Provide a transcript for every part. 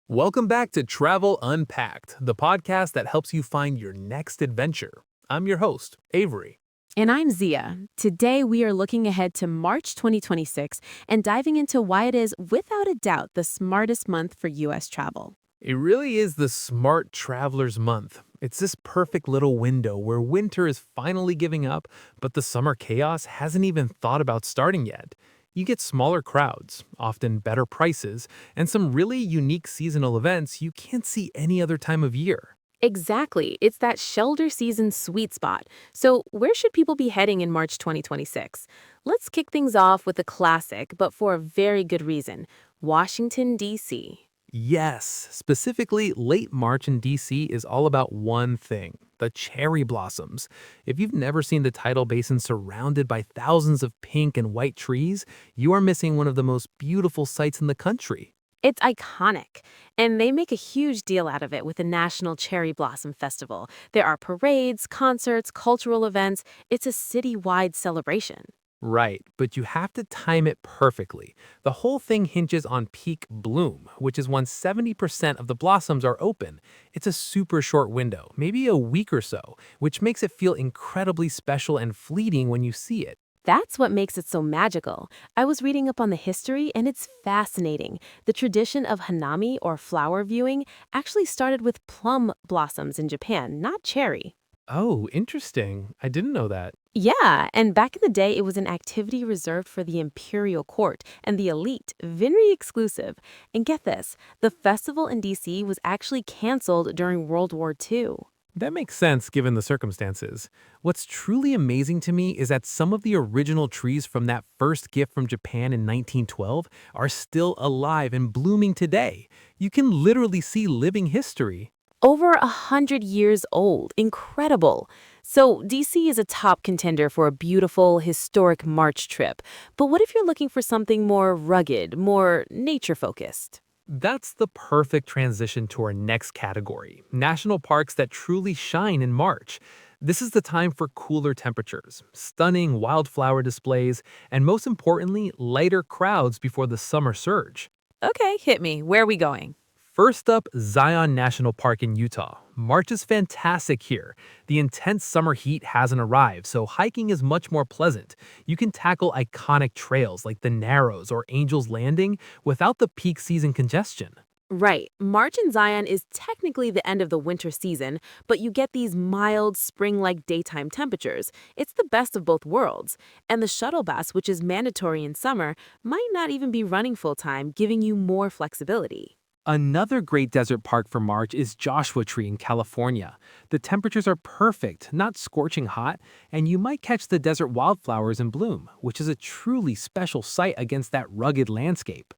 Welcome back to Travel Unpacked, the podcast that helps you find your next adventure. I'm your host, Avery. And I'm Zia. Today we are looking ahead to March 2026 and diving into why it is, without a doubt, the smartest month for U.S. travel. It really is the Smart Traveler's Month. It's this perfect little window where winter is finally giving up, but the summer chaos hasn't even thought about starting yet. You get smaller crowds, often better prices, and some really unique seasonal events you can't see any other time of year. Exactly. It's that shoulder season sweet spot. So, where should people be heading in March 2026? Let's kick things off with a classic, but for a very good reason: Washington, D.C. Yes, specifically, late March in DC is all about one thing: the cherry blossoms. If you've never seen the tidal basin surrounded by thousands of pink and white trees, you are missing one of the most beautiful sights in the country. It's iconic, and they make a huge deal out of it with the National Cherry Blossom Festival. There are parades, concerts, cultural events. It's a citywide celebration. Right, but you have to time it perfectly. The whole thing hinges on peak bloom, which is when 70% of the blossoms are open. It's a super short window, maybe a week or so, which makes it feel incredibly special and fleeting when you see it. That's what makes it so magical. I was reading up on the history, and it's fascinating. The tradition of hanami, or flower viewing, actually started with plum blossoms in Japan, not cherry. Oh, interesting. I didn't know that. Yeah, and back in the day, it was an activity reserved for the imperial court and the elite, very exclusive. And get this, the festival in DC was actually canceled during World War II. That makes sense given the circumstances. What's truly amazing to me is that some of the original trees from that first gift from Japan in 1912 are still alive and blooming today. You can literally see living history. Over 100 years old. Incredible. So, DC is a top contender for a beautiful, historic March trip. But what if you're looking for something more rugged, more nature focused? That's the perfect transition to our next category: national parks that truly shine in March. This is the time for cooler temperatures, stunning wildflower displays, and most importantly, lighter crowds before the summer surge. Okay, hit me. Where are we going? First up, Zion National Park in Utah. March is fantastic here. The intense summer heat hasn't arrived, so hiking is much more pleasant. You can tackle iconic trails like the Narrows or Angel's Landing without the peak season congestion. Right. March in Zion is technically the end of the winter season, but you get these mild, spring like daytime temperatures. It's the best of both worlds. And the shuttle bus, which is mandatory in summer, might not even be running full time, giving you more flexibility. Another great desert park for March is Joshua Tree in California. The temperatures are perfect, not scorching hot, and you might catch the desert wildflowers in bloom, which is a truly special sight against that rugged landscape.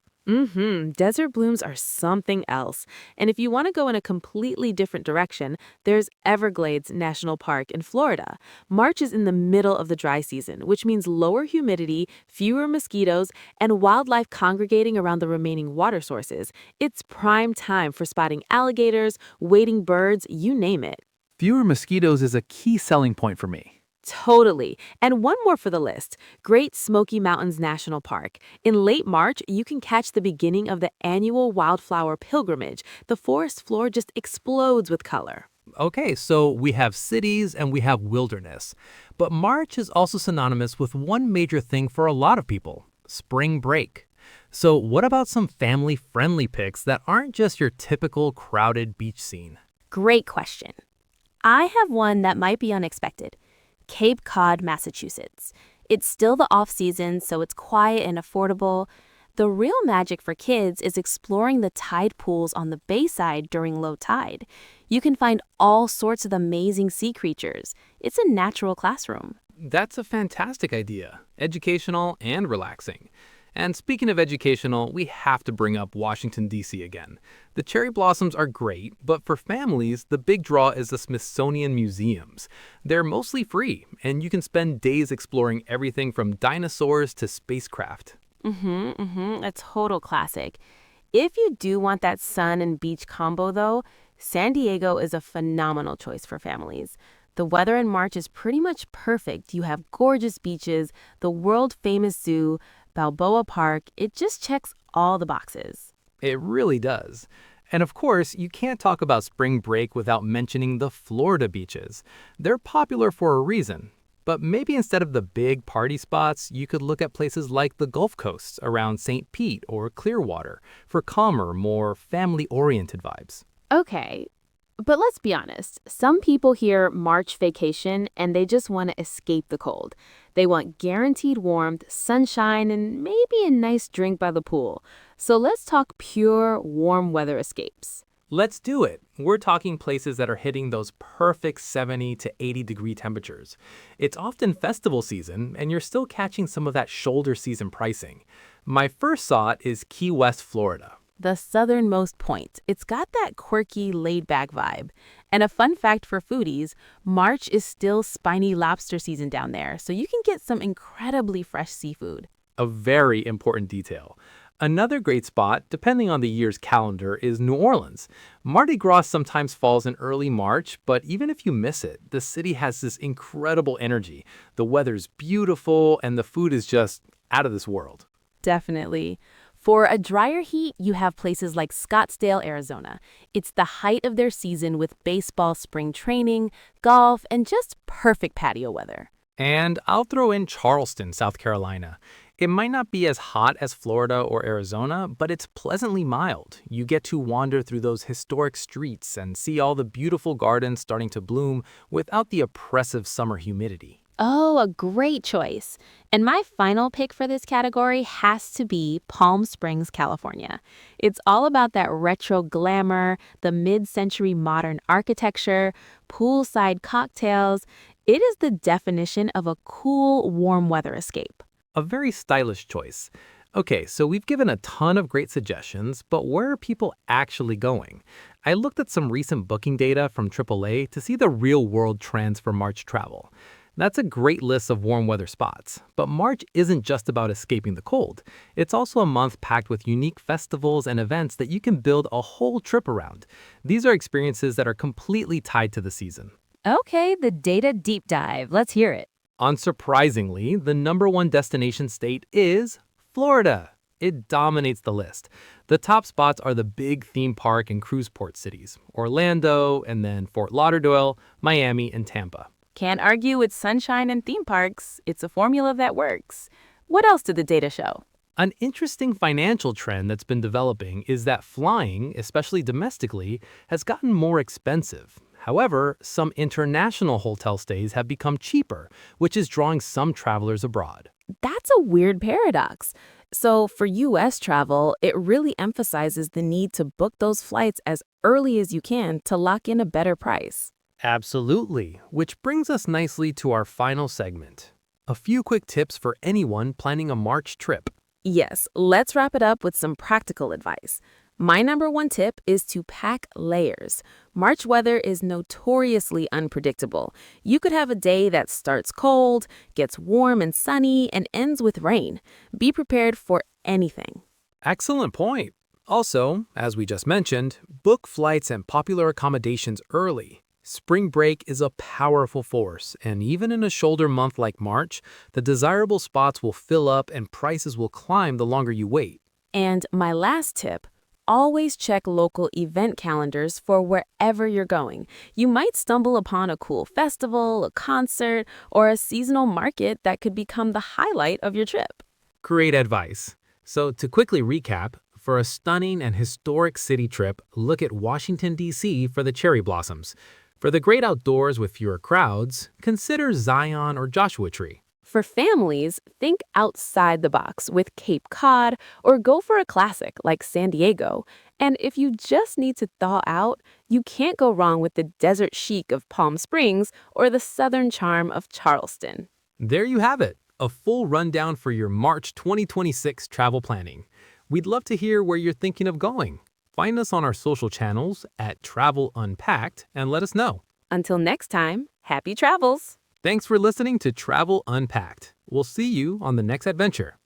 Desert blooms are something else. And if you want to go in a completely different direction, there's Everglades National Park in Florida. March is in the middle of the dry season, which means lower humidity, fewer mosquitoes, and wildlife congregating around the remaining water sources. It's prime time for spotting alligators, wading birds, you name it. Fewer mosquitoes is a key selling point for me. Totally. And one more for the list: Great Smoky Mountains National Park. In late March, you can catch the beginning of the annual wildflower pilgrimage. The forest floor just explodes with color. Okay, so we have cities and we have wilderness. But March is also synonymous with one major thing for a lot of people: spring break. So, what about some family friendly picks that aren't just your typical crowded beach scene? Great question. I have one that might be unexpected: Cape Cod, Massachusetts. It's still the off season, so it's quiet and affordable. The real magic for kids is exploring the tide pools on the bayside during low tide. You can find all sorts of amazing sea creatures. It's a natural classroom. That's a fantastic idea, educational and relaxing. And speaking of educational, we have to bring up Washington, D.C. again. The cherry blossoms are great, but for families, the big draw is the Smithsonian museums. They're mostly free, and you can spend days exploring everything from dinosaurs to spacecraft. A total classic. If you do want that sun and beach combo, though, San Diego is a phenomenal choice for families. The weather in March is pretty much perfect. You have gorgeous beaches, the world-famous zoo, Balboa Park. It just checks all the boxes. It really does. And of course, you can't talk about spring break without mentioning the Florida beaches. They're popular for a reason. But maybe instead of the big party spots, you could look at places like the Gulf Coast around St. Pete or Clearwater for calmer, more family-oriented vibes. Okay, but let's be honest. Some people hear March vacation and they just want to escape the cold. They want guaranteed warmth, sunshine, and maybe a nice drink by the pool. So let's talk pure warm weather escapes. Let's do it. We're talking places that are hitting those perfect 70 to 80 degree temperatures. It's often festival season, and you're still catching some of that shoulder season pricing. My first thought is Key West, Florida. The southernmost point. It's got that quirky, laid-back vibe. And a fun fact for foodies, March is still spiny lobster season down there, so you can get some incredibly fresh seafood. A very important detail. Another great spot, depending on the year's calendar, is New Orleans. Mardi Gras sometimes falls in early March, but even if you miss it, the city has this incredible energy. The weather's beautiful, and the food is just out of this world. Definitely. For a drier heat, you have places like Scottsdale, Arizona. It's the height of their season with baseball spring training, golf, and just perfect patio weather. And I'll throw in Charleston, South Carolina. It might not be as hot as Florida or Arizona, but it's pleasantly mild. You get to wander through those historic streets and see all the beautiful gardens starting to bloom without the oppressive summer humidity. Oh, a great choice. And my final pick for this category has to be Palm Springs, California. It's all about that retro glamour, the mid-century modern architecture, poolside cocktails. It is the definition of a cool, warm weather escape. A very stylish choice. Okay, so we've given a ton of great suggestions, but where are people actually going? I looked at some recent booking data from AAA to see the real-world trends for March travel. That's a great list of warm weather spots, but March isn't just about escaping the cold. It's also a month packed with unique festivals and events that you can build a whole trip around. These are experiences that are completely tied to the season. Okay, the data deep dive. Let's hear it. Unsurprisingly, the number one destination state is Florida. It dominates the list. The top spots are the big theme park and cruise port cities, Orlando, and then Fort Lauderdale, Miami, and Tampa. Can't argue with sunshine and theme parks. It's a formula that works. What else did the data show? An interesting financial trend that's been developing is that flying, especially domestically, has gotten more expensive. However, some international hotel stays have become cheaper, which is drawing some travelers abroad. That's a weird paradox. So for U.S. travel, it really emphasizes the need to book those flights as early as you can to lock in a better price. Absolutely, which brings us nicely to our final segment. A few quick tips for anyone planning a March trip. Yes, let's wrap it up with some practical advice. My number one tip is to pack layers. March weather is notoriously unpredictable. You could have a day that starts cold, gets warm and sunny, and ends with rain. Be prepared for anything. Excellent point. Also, as we just mentioned, book flights and popular accommodations early. Spring break is a powerful force, and even in a shoulder month like March, the desirable spots will fill up and prices will climb the longer you wait. And my last tip, always check local event calendars for wherever you're going. You might stumble upon a cool festival, a concert, or a seasonal market that could become the highlight of your trip. Great advice. So to quickly recap, for a stunning and historic city trip, look at Washington, D.C. for the cherry blossoms. For the great outdoors with fewer crowds, consider Zion or Joshua Tree. For families, think outside the box with Cape Cod or go for a classic like San Diego. And if you just need to thaw out, you can't go wrong with the desert chic of Palm Springs or the southern charm of Charleston. There you have it, a full rundown for your March 2026 travel planning. We'd love to hear where you're thinking of going. Find us on our social channels at Travel Unpacked and let us know. Until next time, happy travels! Thanks for listening to Travel Unpacked. We'll see you on the next adventure.